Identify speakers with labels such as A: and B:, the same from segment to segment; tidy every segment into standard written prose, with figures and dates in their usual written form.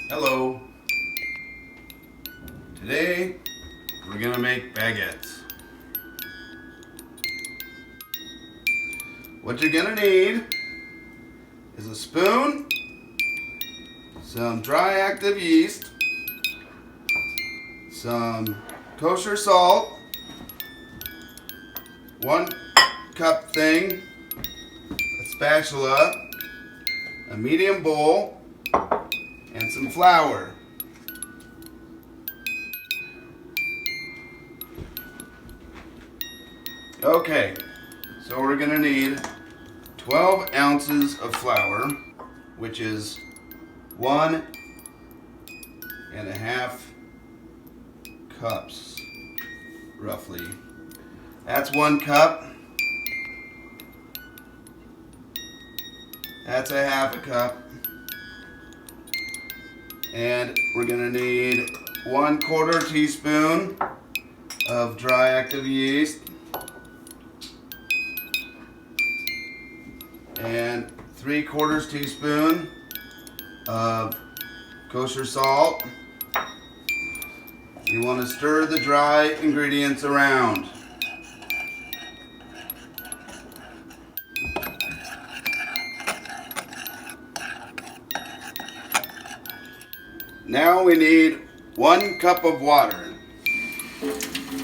A: Hello. Today we're gonna make baguettes. What you're gonna need is a spoon, some dry active yeast, some kosher salt, 1 cup thing, a spatula, a medium bowl, and some flour. Okay, so we're gonna need 12 ounces of flour, which is 1.5 cups, roughly. That's 1 cup. That's a half a cup. And we're gonna need 1/4 teaspoon of dry active yeast and 3/4 teaspoon of kosher salt. You want to stir the dry ingredients around. Now we need 1 cup of water,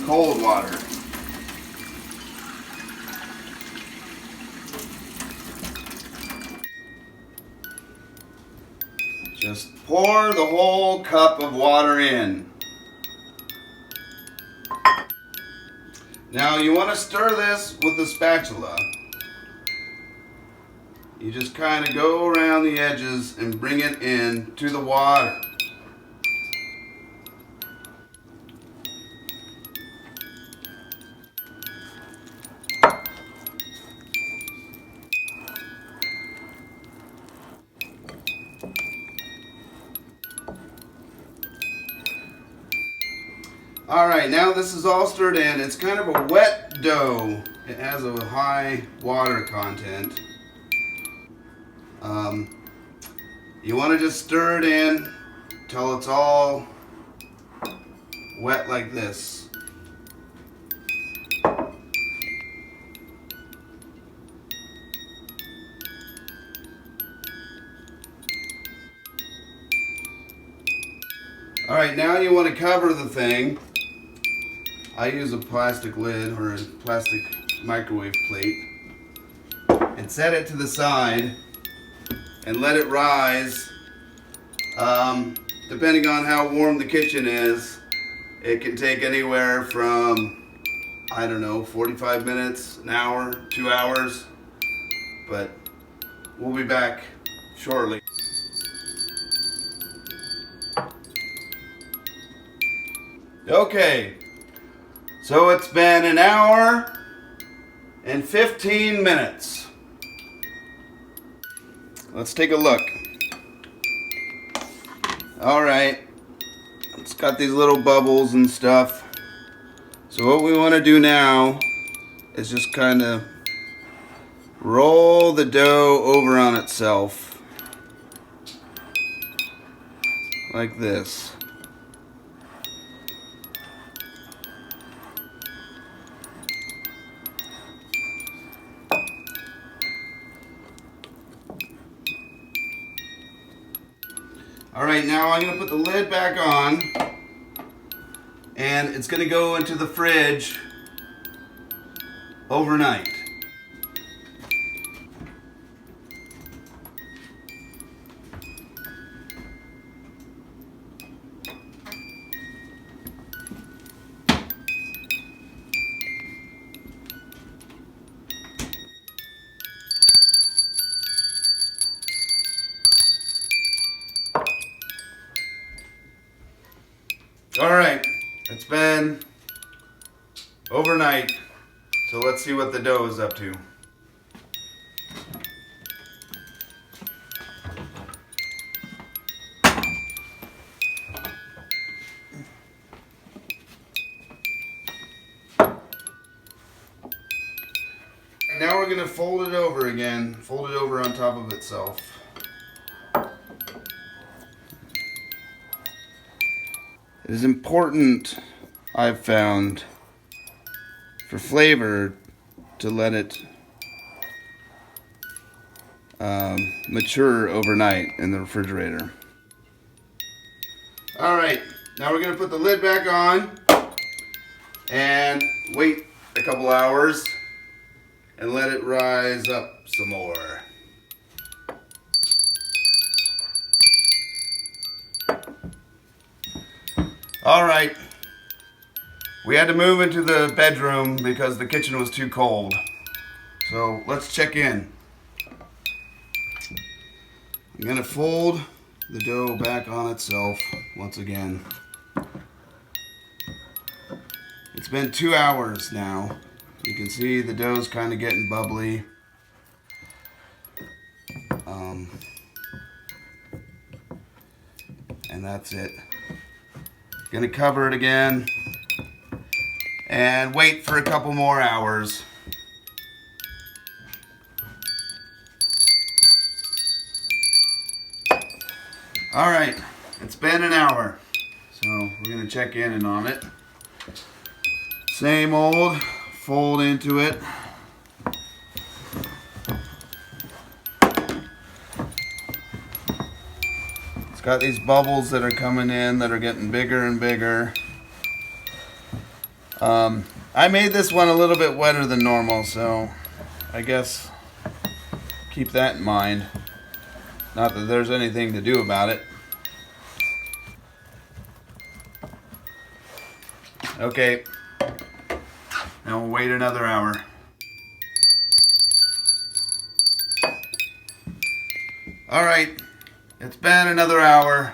A: cold water. Just pour the whole cup of water in. Now you want to stir this with a spatula. You just kind of go around the edges and bring it in to the water. Alright, now this is all stirred in. It's kind of a wet dough. It has a high water content. You want to just stir it in till it's all wet like this. Alright, now you want to cover the thing. I use a plastic lid or a plastic microwave plate and set it to the side and let it rise. Depending on how warm the kitchen is, it can take anywhere from, I don't know, 45 minutes, an hour, 2 hours, but we'll be back shortly. Okay, so it's been an hour and 15 minutes. Let's take a look. All right, it's got these little bubbles and stuff. So what we want to do now is just kind of roll the dough over on itself like this. Alright, now I'm going to put the lid back on and it's going to go into the fridge overnight. Alright, it's been overnight, so let's see what the dough is up to. Now we're going to fold it over again, fold it over on top of itself. It is important, I've found, for flavor to let it mature overnight in the refrigerator. Alright, now we're going to put the lid back on and wait a couple hours and let it rise up some more. Alright, we had to move into the bedroom because the kitchen was too cold. So let's check in. I'm going to fold the dough back on itself once again. It's been 2 hours now. You can see the dough's kind of getting bubbly. And that's it. Gonna cover it again and wait for a couple more hours. Alright, it's been an hour, so we're gonna check in on it. Same old, fold into it. It's got these bubbles that are coming in that are getting bigger and bigger. I made this one a little bit wetter than normal, so I guess keep that in mind. Not that there's anything to do about it. Okay, now we'll wait another hour. Alright, it's been another hour.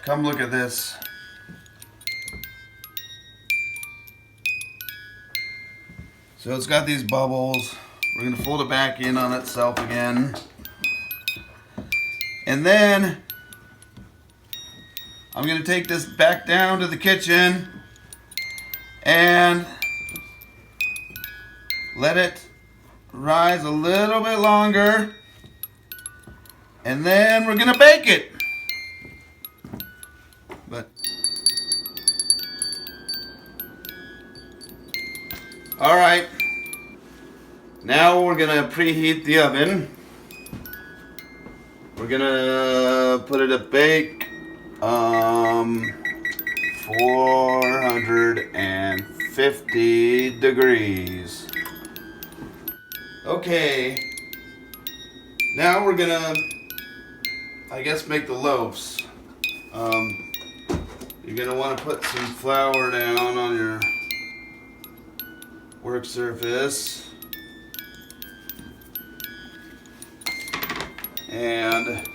A: Come look at this. So it's got these bubbles. We're going to fold it back in on itself again. And then I'm going to take this back down to the kitchen and let it rise a little bit longer. And then we're going to bake it. Alright, now we're going to preheat the oven. We're going to put it at bake 450 degrees. Okay, now we're going to, I guess, make the loaves. You're going to want to put some flour down on your work surface and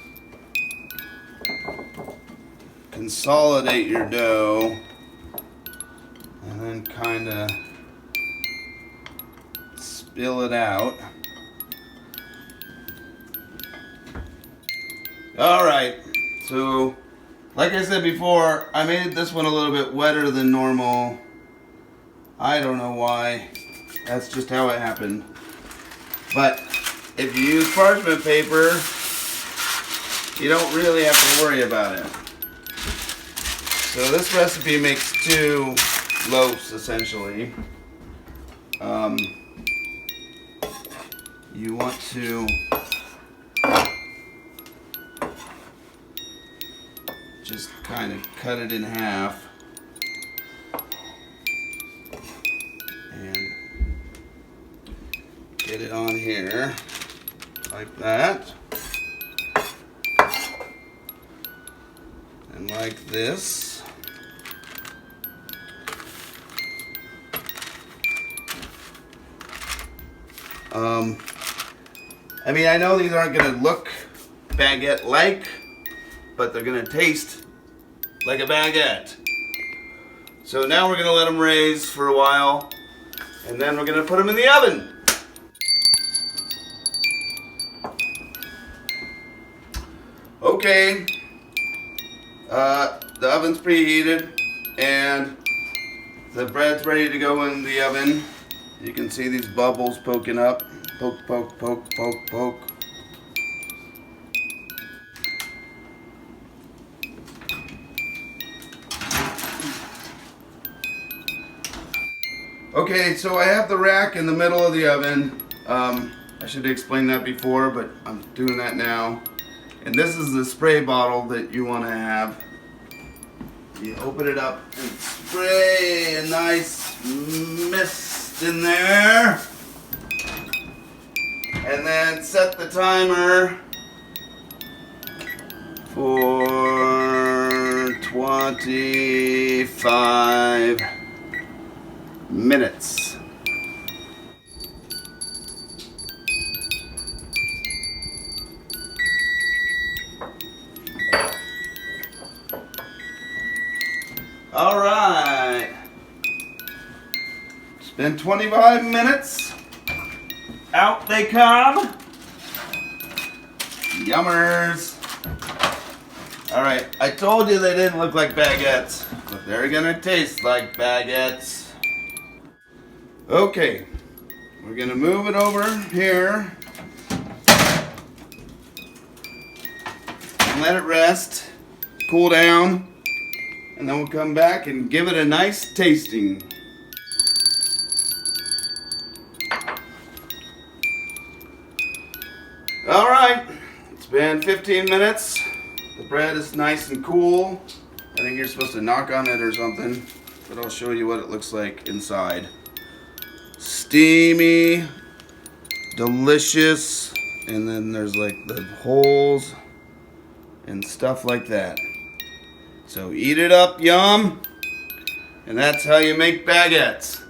A: consolidate your dough and then kind of spill it out. Alright, so like I said before, I made this one a little bit wetter than normal. I don't know why. That's just how it happened. But if you use parchment paper, you don't really have to worry about it. So this recipe makes 2 loaves essentially. You want to just kind of cut it in half. Get it on here, like that, and like this. I mean, I know these aren't going to look baguette-like, but they're going to taste like a baguette. So now we're going to let them raise for a while, and then we're going to put them in the oven. Okay, the oven's preheated and the bread's ready to go in the oven. You can see these bubbles poking up. Poke, poke, poke, poke, poke. Okay, so I have the rack in the middle of the oven. I should have explained that before, but I'm doing that now. And this is the spray bottle that you want to have. You open it up and spray a nice mist in there. And then set the timer for 25 minutes. All right. It's been 25 minutes. Out they come. Yummers. All right, I told you they didn't look like baguettes, but they're gonna taste like baguettes. Okay, we're gonna move it over here and let it rest, cool down, and then we'll come back and give it a nice tasting. All right, it's been 15 minutes. The bread is nice and cool. I think you're supposed to knock on it or something, but I'll show you what it looks like inside. Steamy, delicious, and then there's like the holes and stuff like that. So eat it up, yum, and that's how you make baguettes.